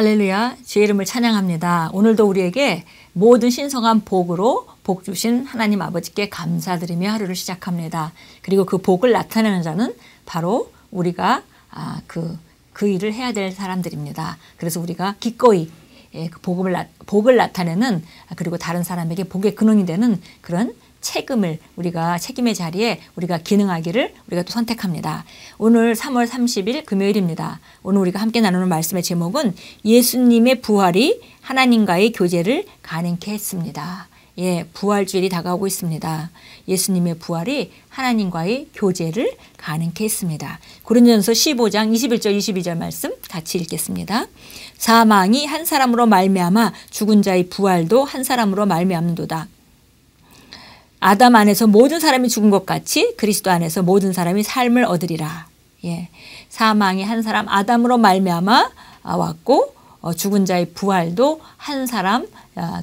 할렐루야, 주의 이름을 찬양합니다. 오늘도 우리에게 모든 신성한 복으로 복 주신 하나님 아버지께 감사드리며 하루를 시작합니다. 그리고 그 복을 나타내는 자는 바로 우리가 그 일을 해야 될 사람들입니다. 그래서 우리가 기꺼이 그 복을 나타내는, 그리고 다른 사람에게 복의 근원이 되는 그런 책임의 자리에 우리가 기능하기를 우리가 또 선택합니다. 오늘 3월 30일 금요일입니다. 오늘 우리가 함께 나누는 말씀의 제목은 예수님의 부활이 하나님과의 교제를 가능케 했습니다. 부활주일이 다가오고 있습니다. 예수님의 부활이 하나님과의 교제를 가능케 했습니다. 고린도전서 15장 21절 22절 말씀 같이 읽겠습니다. 사망이 한 사람으로 말미암아 죽은 자의 부활도 한 사람으로 말미암는도다. 아담 안에서 모든 사람이 죽은 것 같이 그리스도 안에서 모든 사람이 삶을 얻으리라. 사망이 한 사람 아담으로 말미암아 왔고, 죽은 자의 부활도 한 사람,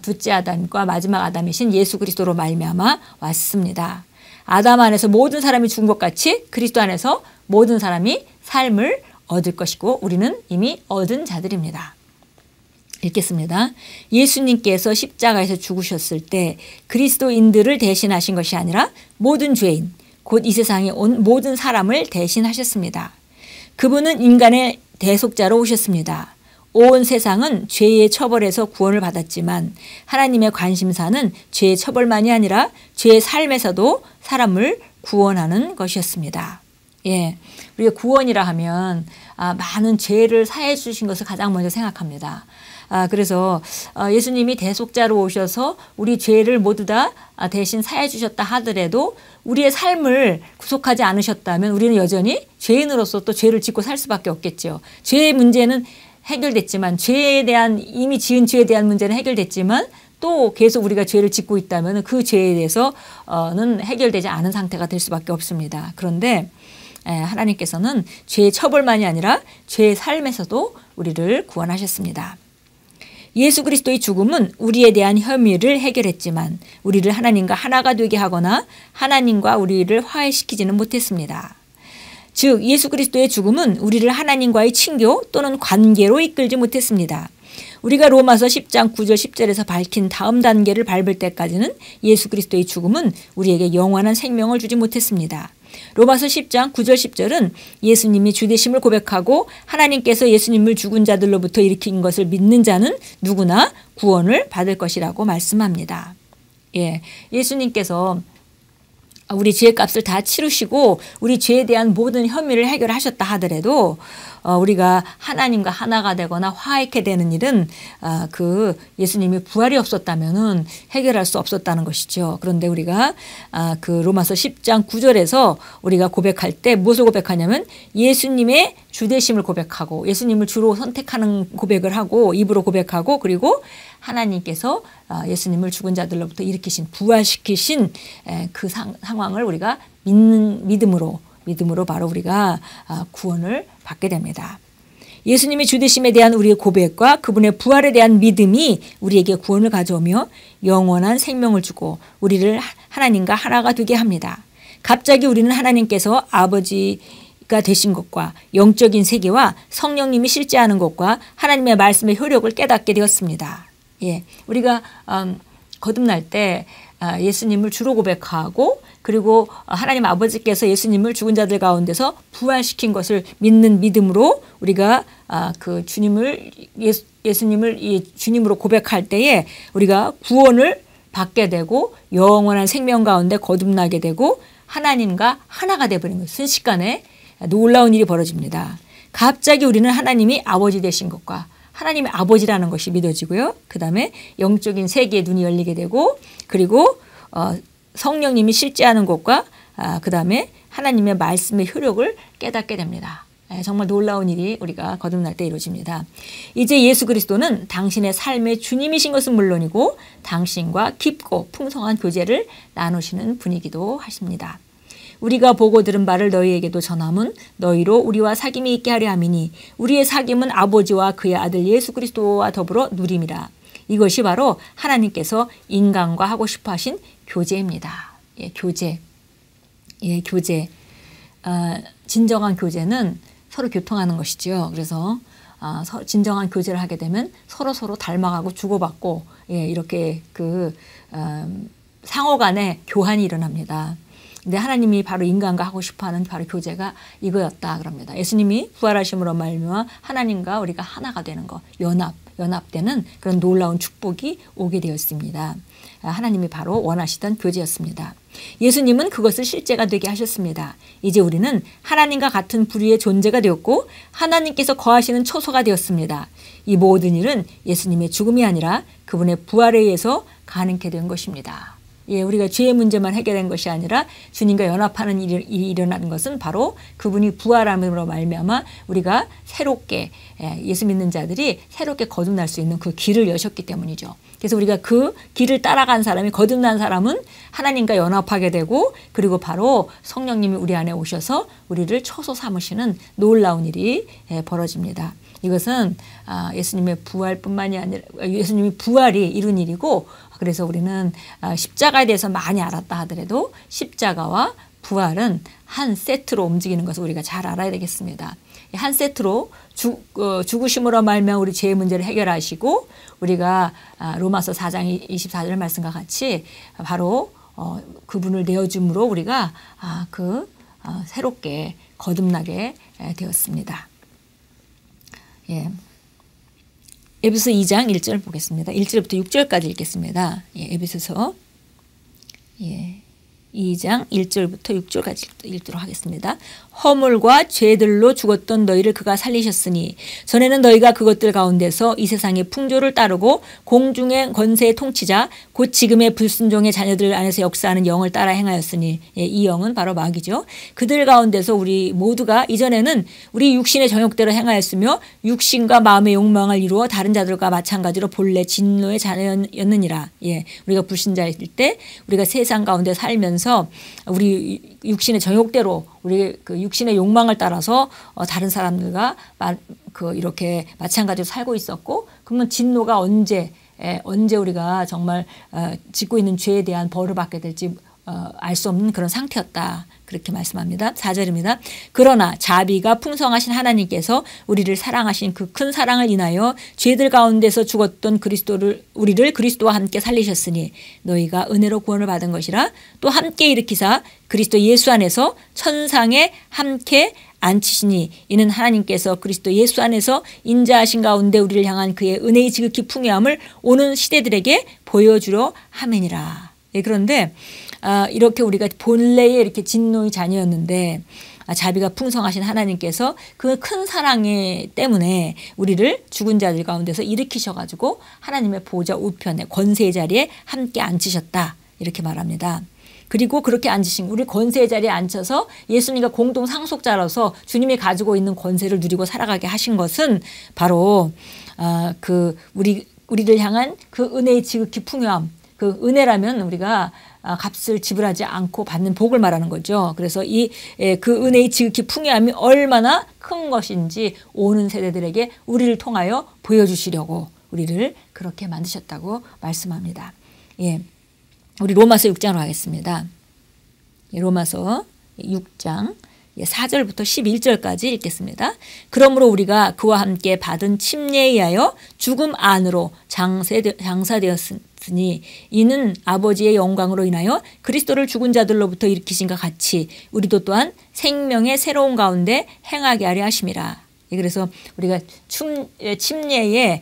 둘째 아담과 마지막 아담이신 예수 그리스도로 말미암아 왔습니다. 아담 안에서 모든 사람이 죽은 것 같이 그리스도 안에서 모든 사람이 삶을 얻을 것이고, 우리는 이미 얻은 자들입니다. 읽겠습니다. 예수님께서 십자가에서 죽으셨을 때 그리스도인들을 대신하신 것이 아니라 모든 죄인, 곧 이 세상에 온 모든 사람을 대신하셨습니다. 그분은 인간의 대속자로 오셨습니다. 온 세상은 죄의 처벌에서 구원을 받았지만 하나님의 관심사는 죄의 처벌만이 아니라 죄의 삶에서도 사람을 구원하는 것이었습니다. 우리가 구원이라 하면 많은 죄를 사해 주신 것을 가장 먼저 생각합니다. 그래서 예수님이 대속자로 오셔서 우리 죄를 모두 다 대신 사해 주셨다 하더라도 우리의 삶을 구속하지 않으셨다면 우리는 여전히 죄인으로서 또 죄를 짓고 살 수밖에 없겠죠. 죄의 문제는 해결됐지만, 이미 지은 죄에 대한 문제는 해결됐지만 또 계속 우리가 죄를 짓고 있다면 그 죄에 대해서는 해결되지 않은 상태가 될 수밖에 없습니다. 그런데 하나님께서는 죄의 처벌만이 아니라 죄의 삶에서도 우리를 구원하셨습니다. 예수 그리스도의 죽음은 우리에 대한 혐의를 해결했지만 우리를 하나님과 하나가 되게 하거나 하나님과 우리를 화해시키지는 못했습니다. 즉 예수 그리스도의 죽음은 우리를 하나님과의 친교 또는 관계로 이끌지 못했습니다. 우리가 로마서 10장 9절 10절에서 밝힌 다음 단계를 밟을 때까지는 예수 그리스도의 죽음은 우리에게 영원한 생명을 주지 못했습니다. 로마서 10장 9절 10절은 예수님이 주되심을 고백하고 하나님께서 예수님을 죽은 자들로부터 일으킨 것을 믿는 자는 누구나 구원을 받을 것이라고 말씀합니다. 예수님께서 우리 죄의 값을 다 치르시고 우리 죄에 대한 모든 혐의를 해결하셨다 하더라도 우리가 하나님과 하나가 되거나 화해케 되는 일은 그 예수님이 부활이 없었다면은 해결할 수 없었다는 것이죠. 그런데 우리가 그 로마서 10장 9절에서 우리가 고백할 때 무엇을 고백하냐면 예수님의 주되심을 고백하고 예수님을 주로 선택하는 고백을 하고 입으로 고백하고, 그리고 하나님께서 예수님을 죽은 자들로부터 일으키신 부활시키신 그 상황을 우리가 믿음으로 바로 우리가 구원을 받게 됩니다. 예수님의 주되심에 대한 우리의 고백과 그분의 부활에 대한 믿음이 우리에게 구원을 가져오며 영원한 생명을 주고 우리를 하나님과 하나가 되게 합니다. 갑자기 우리는 하나님께서 아버지가 되신 것과 영적인 세계와 성령님이 실제하는 것과 하나님의 말씀의 효력을 깨닫게 되었습니다. 우리가 거듭날 때 예수님을 주로 고백하고, 그리고 하나님 아버지께서 예수님을 죽은 자들 가운데서 부활시킨 것을 믿는 믿음으로 우리가 그 예수님을 주님으로 고백할 때에 우리가 구원을 받게 되고 영원한 생명 가운데 거듭나게 되고 하나님과 하나가 되어버린 거예요. 순식간에 놀라운 일이 벌어집니다. 갑자기 우리는 하나님이 아버지 되신 것과 하나님의 아버지라는 것이 믿어지고요. 그 다음에 영적인 세계의 눈이 열리게 되고, 그리고 성령님이 실제하는 것과 그 다음에 하나님의 말씀의 효력을 깨닫게 됩니다. 정말 놀라운 일이 우리가 거듭날 때 이루어집니다. 이제 예수 그리스도는 당신의 삶의 주님이신 것은 물론이고 당신과 깊고 풍성한 교제를 나누시는 분이기도 하십니다. 우리가 보고 들은 바를 너희에게도 전함은 너희로 우리와 사귐이 있게 하려 함이니 우리의 사귐은 아버지와 그의 아들 예수 그리스도와 더불어 누림이라. 이것이 바로 하나님께서 인간과 하고 싶어 하신 교제입니다. 교제. 진정한 교제는 서로 교통하는 것이죠. 그래서 진정한 교제를 하게 되면 서로 닮아가고 주고받고 이렇게 상호 간에 교환이 일어납니다. 근데 하나님이 바로 인간과 하고 싶어하는 바로 교제가 이거였다 그럽니다. 예수님이 부활하심으로 말미암아 하나님과 우리가 하나가 되는 거, 연합되는 그런 놀라운 축복이 오게 되었습니다. 하나님이 바로 원하시던 교제였습니다. 예수님은 그것을 실제가 되게 하셨습니다. 이제 우리는 하나님과 같은 부류의 존재가 되었고 하나님께서 거하시는 처소가 되었습니다. 이 모든 일은 예수님의 죽음이 아니라 그분의 부활에 의해서 가능케 된 것입니다. 우리가 죄의 문제만 해결된 것이 아니라 주님과 연합하는 일이 일어나는 것은 바로 그분이 부활함으로 말미암아 우리가 새롭게 예수 믿는 자들이 새롭게 거듭날 수 있는 그 길을 여셨기 때문이죠. 그래서 우리가 그 길을 따라간 사람이 거듭난 사람은 하나님과 연합하게 되고 그리고 바로 성령님이 우리 안에 오셔서 우리를 처소 삼으시는 놀라운 일이 벌어집니다. 이것은 예수님의 부활뿐만이 아니라 예수님이 부활이 이룬 일이고 그래서 우리는 십자가에 대해서 많이 알았다 하더라도 십자가와 부활은 한 세트로 움직이는 것을 우리가 잘 알아야 되겠습니다. 한 세트로 죽으심으로 말미암아 우리 죄의 문제를 해결하시고 우리가 로마서 4장 24절 말씀과 같이 바로 그분을 내어줌으로 우리가 새롭게 거듭나게 되었습니다. 에베소서 2장 1절 보겠습니다. 1절부터 6절까지 읽겠습니다. 에베소서 2장 1절부터 6절까지 읽도록 하겠습니다. 허물과 죄들로 죽었던 너희를 그가 살리셨으니 전에는 너희가 그것들 가운데서 이 세상의 풍조를 따르고 공중의 권세의 통치자 곧 지금의 불순종의 자녀들 안에서 역사하는 영을 따라 행하였으니 이 영은 바로 마귀죠. 그들 가운데서 우리 모두가 이전에는 우리 육신의 정욕대로 행하였으며 육신과 마음의 욕망을 이루어 다른 자들과 마찬가지로 본래 진노의 자녀였느니라. 우리가 불신자일 때 우리가 세상 가운데 살면서 우리 육신의 정욕대로 우리 그 육신의 욕망을 따라서 다른 사람들과 이렇게 마찬가지로 살고 있었고 그러면 진노가 언제 우리가 정말 짓고 있는 죄에 대한 벌을 받게 될지 알 수 없는 그런 상태였다. 그렇게 말씀합니다. 4절입니다. 그러나 자비가 풍성하신 하나님께서 우리를 사랑하신 그 큰 사랑을 인하여 죄들 가운데서 죽었던 우리를 그리스도와 함께 살리셨으니 너희가 은혜로 구원을 받은 것이라 또 함께 일으키사 그리스도 예수 안에서 천상에 함께 앉히시니 이는 하나님께서 그리스도 예수 안에서 인자하신 가운데 우리를 향한 그의 은혜의 지극히 풍요함을 오는 시대들에게 보여주려 함이니라. 그런데 이렇게 우리가 본래에 이렇게 진노의 자녀였는데 자비가 풍성하신 하나님께서 그 큰 사랑 때문에 우리를 죽은 자들 가운데서 일으키셔가지고 하나님의 보좌 우편에 권세의 자리에 함께 앉히셨다. 이렇게 말합니다. 그리고 그렇게 앉으신 우리 권세의 자리에 앉혀서 예수님과 공동 상속자로서 주님이 가지고 있는 권세를 누리고 살아가게 하신 것은 바로 우리를 향한 그 은혜의 지극히 풍요함. 그 은혜라면 우리가 값을 지불하지 않고 받는 복을 말하는 거죠. 그래서 그 은혜의 지극히 풍요함이 얼마나 큰 것인지 오는 세대들에게 우리를 통하여 보여주시려고 우리를 그렇게 만드셨다고 말씀합니다. 우리 로마서 6장으로 가겠습니다. 로마서 6장 4절부터 11절까지 읽겠습니다. 그러므로 우리가 그와 함께 받은 침례에 의하여 죽음 안으로 장사되었으니 이는 아버지의 영광으로 인하여 그리스도를 죽은 자들로부터 일으키신과 같이 우리도 또한 생명의 새로운 가운데 행하게 하려 하심이라. 그래서 우리가 침례에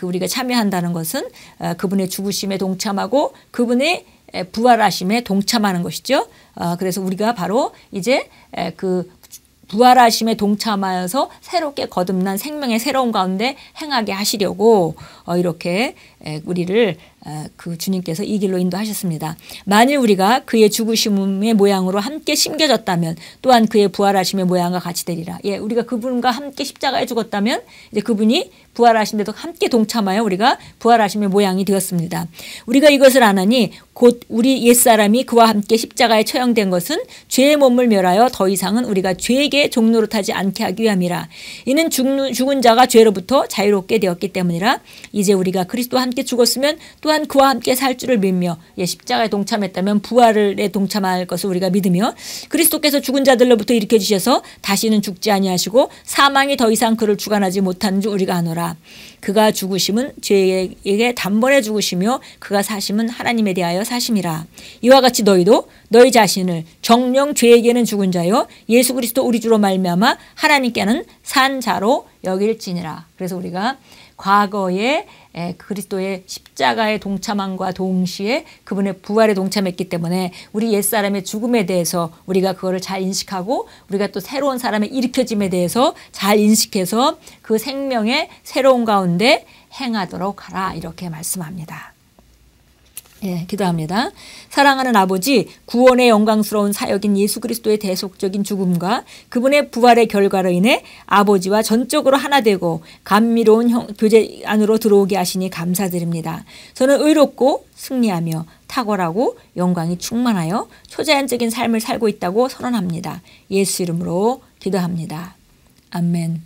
우리가 참여한다는 것은 그분의 죽으심에 동참하고 그분의 부활하심에 동참하는 것이죠. 그래서 우리가 바로 이제 그 부활하심에 동참하여서 새롭게 거듭난 생명의 새로운 가운데 행하게 하시려고 이렇게 우리를 그 주님께서 이 길로 인도하셨습니다. 만일 우리가 그의 죽으심의 모양으로 함께 심겨졌다면 또한 그의 부활하심의 모양과 같이 되리라. 우리가 그분과 함께 십자가에 죽었다면 이제 그분이 부활하신 데도 함께 동참하여 우리가 부활하심의 모양이 되었습니다. 우리가 이것을 아나니 곧 우리 옛사람이 그와 함께 십자가에 처형된 것은 죄의 몸을 멸하여 더 이상은 우리가 죄에게 종노릇하지 않게 하기 위함이라. 이는 죽은 자가 죄로부터 자유롭게 되었기 때문이라. 이제 우리가 그리스도와 함께 죽었으면 또한 또한 그와 함께 살 줄을 믿며 십자가에 동참했다면 부활에 동참할 것을 우리가 믿으며 그리스도께서 죽은 자들로부터 일으켜 주셔서 다시는 죽지 아니하시고 사망이 더 이상 그를 주관하지 못하는 줄 우리가 아노라. 그가 죽으심은 죄에게 단번에 죽으시며 그가 사심은 하나님에 대하여 사심이라. 이와 같이 너희도 너희 자신을 정령 죄에게는 죽은 자요 예수 그리스도 우리 주로 말미암아 하나님께는 산 자로 여길지니라. 그래서 우리가 과거에 그리스도의 십자가에 동참함과 동시에 그분의 부활에 동참했기 때문에 우리 옛사람의 죽음에 대해서 우리가 그거를 잘 인식하고 우리가 또 새로운 사람의 일으켜짐에 대해서 잘 인식해서 그 생명의 새로운 가운데 행하도록 하라 이렇게 말씀합니다. 기도합니다. 사랑하는 아버지, 구원의 영광스러운 사역인 예수 그리스도의 대속적인 죽음과 그분의 부활의 결과로 인해 아버지와 전적으로 하나 되고 감미로운 교제 안으로 들어오게 하시니 감사드립니다. 저는 의롭고 승리하며 탁월하고 영광이 충만하여 초자연적인 삶을 살고 있다고 선언합니다. 예수 이름으로 기도합니다. 아멘.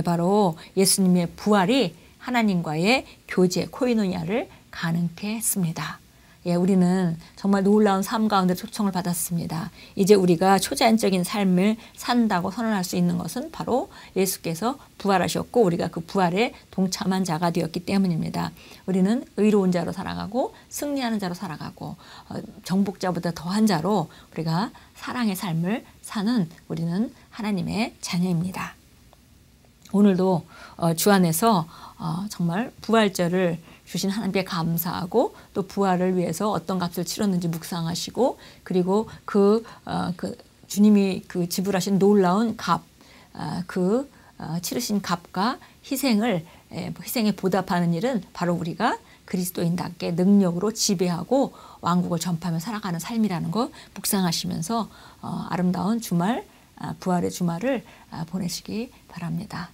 바로 예수님의 부활이 하나님과의 교제, 코이노니아를 가능케 했습니다. 우리는 정말 놀라운 삶 가운데 초청을 받았습니다. 이제 우리가 초자연적인 삶을 산다고 선언할 수 있는 것은 바로 예수께서 부활하셨고 우리가 그 부활에 동참한 자가 되었기 때문입니다. 우리는 의로운 자로 살아가고 승리하는 자로 살아가고 정복자보다 더한 자로 우리가 사랑의 삶을 사는 우리는 하나님의 자녀입니다. 오늘도 주 안에서 정말 부활절을 주신 하나님께 감사하고 또 부활을 위해서 어떤 값을 치렀는지 묵상하시고 그리고 그 주님이 그 지불하신 놀라운 값, 치르신 값과 희생에 보답하는 일은 바로 우리가 그리스도인답게 능력으로 지배하고 왕국을 전파하며 살아가는 삶이라는 거 묵상하시면서 아름다운 주말, 부활의 주말을 보내시기 바랍니다.